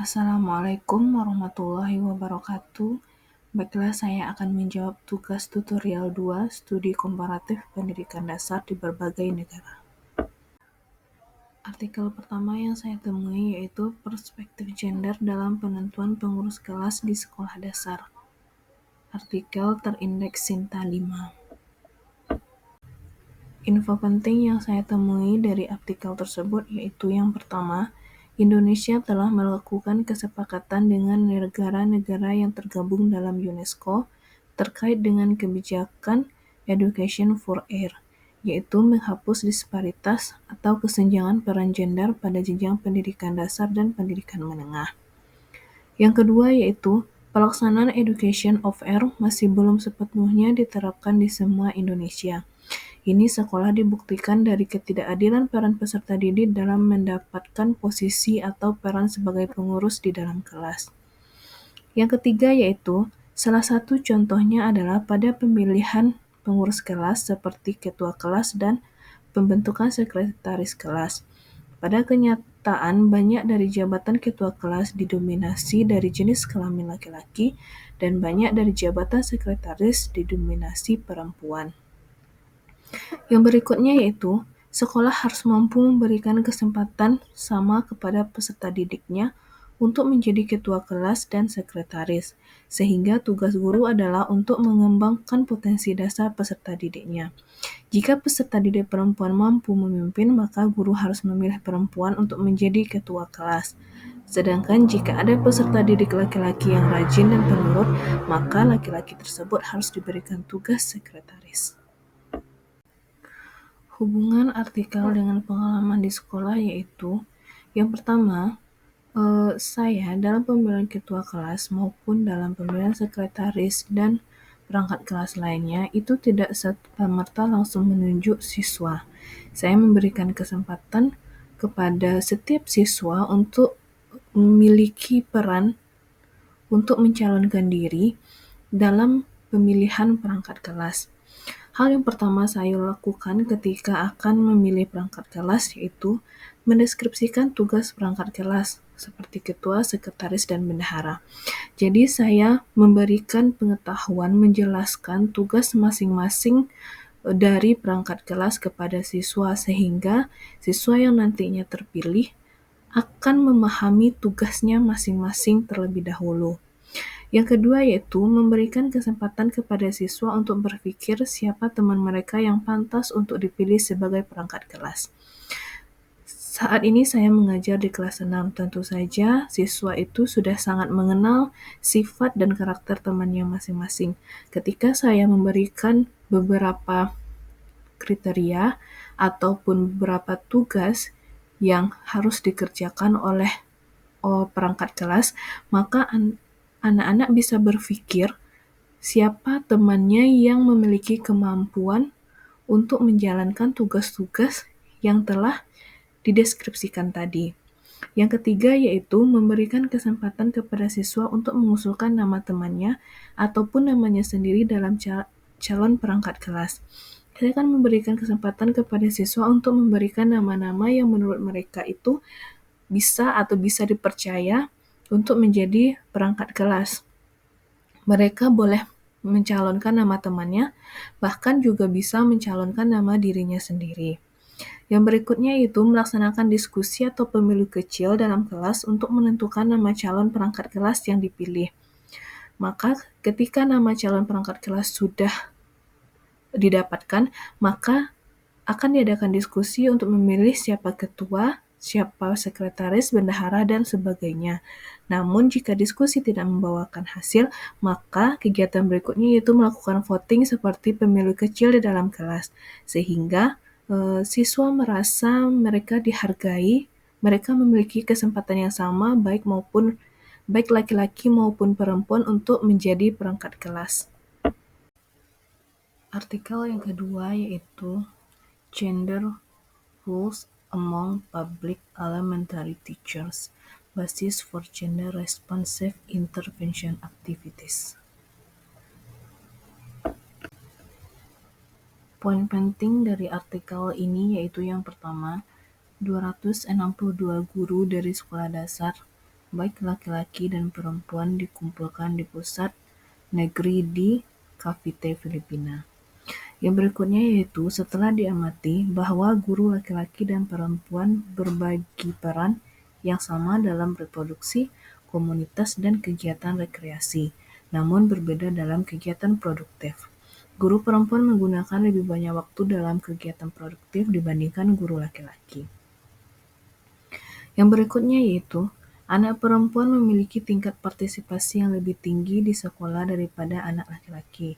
Assalamualaikum warahmatullahi wabarakatuh. Baiklah, saya akan menjawab tugas tutorial 2 studi komparatif pendidikan dasar di berbagai negara. Artikel pertama yang saya temui yaitu perspektif gender dalam penentuan pengurus kelas di sekolah dasar. Artikel terindeks Sinta 5. Info penting yang saya temui dari artikel tersebut yaitu yang pertama, Indonesia telah melakukan kesepakatan dengan negara-negara yang tergabung dalam UNESCO terkait dengan kebijakan Education for Air, yaitu menghapus disparitas atau kesenjangan peran gender pada jenjang pendidikan dasar dan pendidikan menengah. Yang kedua yaitu pelaksanaan Education of Air masih belum sepenuhnya diterapkan di semua Indonesia. Ini sekolah dibuktikan dari ketidakadilan peran peserta didik dalam mendapatkan posisi atau peran sebagai pengurus di dalam kelas. Yang ketiga yaitu, salah satu contohnya adalah pada pemilihan pengurus kelas seperti ketua kelas dan pembentukan sekretaris kelas. Pada kenyataan, banyak dari jabatan ketua kelas didominasi dari jenis kelamin laki-laki dan banyak dari jabatan sekretaris didominasi perempuan. Yang berikutnya yaitu, sekolah harus mampu memberikan kesempatan sama kepada peserta didiknya untuk menjadi ketua kelas dan sekretaris, sehingga tugas guru adalah untuk mengembangkan potensi dasar peserta didiknya. Jika peserta didik perempuan mampu memimpin, maka guru harus memilih perempuan untuk menjadi ketua kelas. Sedangkan jika ada peserta didik laki-laki yang rajin dan penurut, maka laki-laki tersebut harus diberikan tugas sekretaris. Hubungan artikel dengan pengalaman di sekolah yaitu, yang pertama, saya dalam pemilihan ketua kelas maupun dalam pemilihan sekretaris dan perangkat kelas lainnya itu tidak serta-merta langsung menunjuk siswa. Saya memberikan kesempatan kepada setiap siswa untuk memiliki peran untuk mencalonkan diri dalam pemilihan perangkat kelas. Hal yang pertama saya lakukan ketika akan memilih perangkat kelas yaitu mendeskripsikan tugas perangkat kelas seperti ketua, sekretaris, dan bendahara. Jadi saya memberikan pengetahuan menjelaskan tugas masing-masing dari perangkat kelas kepada siswa sehingga siswa yang nantinya terpilih akan memahami tugasnya masing-masing terlebih dahulu. Yang kedua yaitu memberikan kesempatan kepada siswa untuk berpikir siapa teman mereka yang pantas untuk dipilih sebagai perangkat kelas. Saat ini saya mengajar di kelas 6, tentu saja siswa itu sudah sangat mengenal sifat dan karakter temannya masing-masing. Ketika saya memberikan beberapa kriteria ataupun beberapa tugas yang harus dikerjakan oleh perangkat kelas, maka anak-anak bisa berpikir siapa temannya yang memiliki kemampuan untuk menjalankan tugas-tugas yang telah dideskripsikan tadi. Yang ketiga yaitu memberikan kesempatan kepada siswa untuk mengusulkan nama temannya ataupun namanya sendiri dalam calon perangkat kelas. Saya akan memberikan kesempatan kepada siswa untuk memberikan nama-nama yang menurut mereka itu bisa dipercaya untuk menjadi perangkat kelas. Mereka boleh mencalonkan nama temannya, bahkan juga bisa mencalonkan nama dirinya sendiri. Yang berikutnya itu melaksanakan diskusi atau pemilu kecil dalam kelas untuk menentukan nama calon perangkat kelas yang dipilih. Maka ketika nama calon perangkat kelas sudah didapatkan, maka akan diadakan diskusi untuk memilih siapa ketua, siapa sekretaris, bendahara, dan sebagainya. Namun jika diskusi tidak membawakan hasil, maka kegiatan berikutnya yaitu melakukan voting seperti pemilu kecil di dalam kelas, sehingga siswa merasa mereka dihargai, mereka memiliki kesempatan yang sama baik laki-laki maupun perempuan untuk menjadi perangkat kelas. Artikel yang kedua yaitu Gender Rules among Public Elementary Teachers, basis for Gender Responsive Intervention Activities. Poin penting dari artikel ini yaitu yang pertama, 262 guru dari sekolah dasar baik laki-laki dan perempuan dikumpulkan di pusat negeri di Cavite, Filipina. Yang berikutnya yaitu setelah diamati bahwa guru laki-laki dan perempuan berbagi peran yang sama dalam reproduksi, komunitas, dan kegiatan rekreasi, namun berbeda dalam kegiatan produktif. Guru perempuan menggunakan lebih banyak waktu dalam kegiatan produktif dibandingkan guru laki-laki. Yang berikutnya yaitu, anak perempuan memiliki tingkat partisipasi yang lebih tinggi di sekolah daripada anak laki-laki.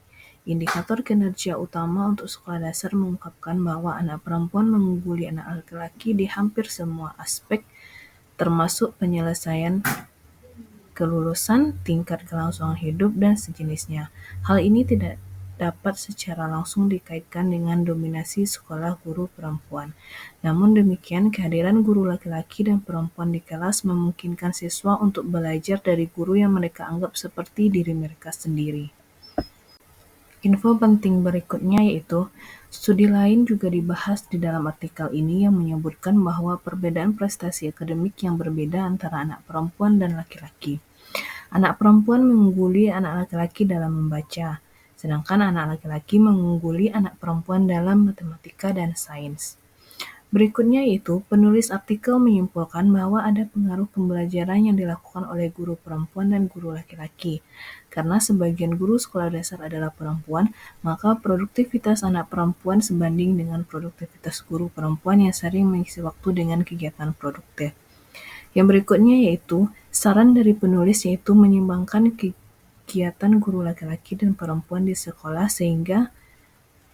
Indikator kinerja utama untuk sekolah dasar mengungkapkan bahwa anak perempuan mengungguli anak laki-laki di hampir semua aspek, termasuk penyelesaian kelulusan, tingkat kelangsungan hidup, dan sejenisnya. Hal ini tidak dapat secara langsung dikaitkan dengan dominasi sekolah guru perempuan. Namun demikian, kehadiran guru laki-laki dan perempuan di kelas memungkinkan siswa untuk belajar dari guru yang mereka anggap seperti diri mereka sendiri. Info penting berikutnya yaitu, studi lain juga dibahas di dalam artikel ini yang menyebutkan bahwa perbedaan prestasi akademik yang berbeda antara anak perempuan dan laki-laki. Anak perempuan mengungguli anak laki-laki dalam membaca, sedangkan anak laki-laki mengungguli anak perempuan dalam matematika dan sains. Berikutnya yaitu, penulis artikel menyimpulkan bahwa ada pengaruh pembelajaran yang dilakukan oleh guru perempuan dan guru laki-laki. Karena sebagian guru sekolah dasar adalah perempuan, maka produktivitas anak perempuan sebanding dengan produktivitas guru perempuan yang sering mengisi waktu dengan kegiatan produktif. Yang berikutnya yaitu, saran dari penulis yaitu menyeimbangkan kegiatan guru laki-laki dan perempuan di sekolah sehingga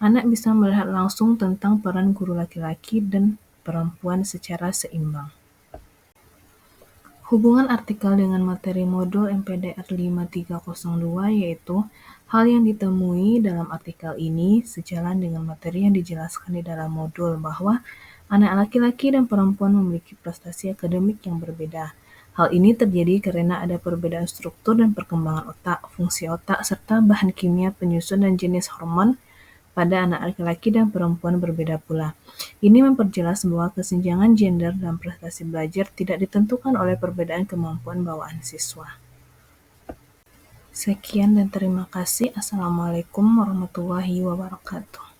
anak bisa melihat langsung tentang peran guru laki-laki dan perempuan secara seimbang. Hubungan artikel dengan materi modul MPDR 5302 yaitu, hal yang ditemui dalam artikel ini sejalan dengan materi yang dijelaskan di dalam modul bahwa anak laki-laki dan perempuan memiliki prestasi akademik yang berbeda. Hal ini terjadi karena ada perbedaan struktur dan perkembangan otak, fungsi otak, serta bahan kimia penyusun dan jenis hormon pada anak laki-laki dan perempuan berbeda pula. Ini memperjelas bahwa kesenjangan gender dalam prestasi belajar tidak ditentukan oleh perbedaan kemampuan bawaan siswa. Sekian dan terima kasih. Assalamualaikum warahmatullahi wabarakatuh.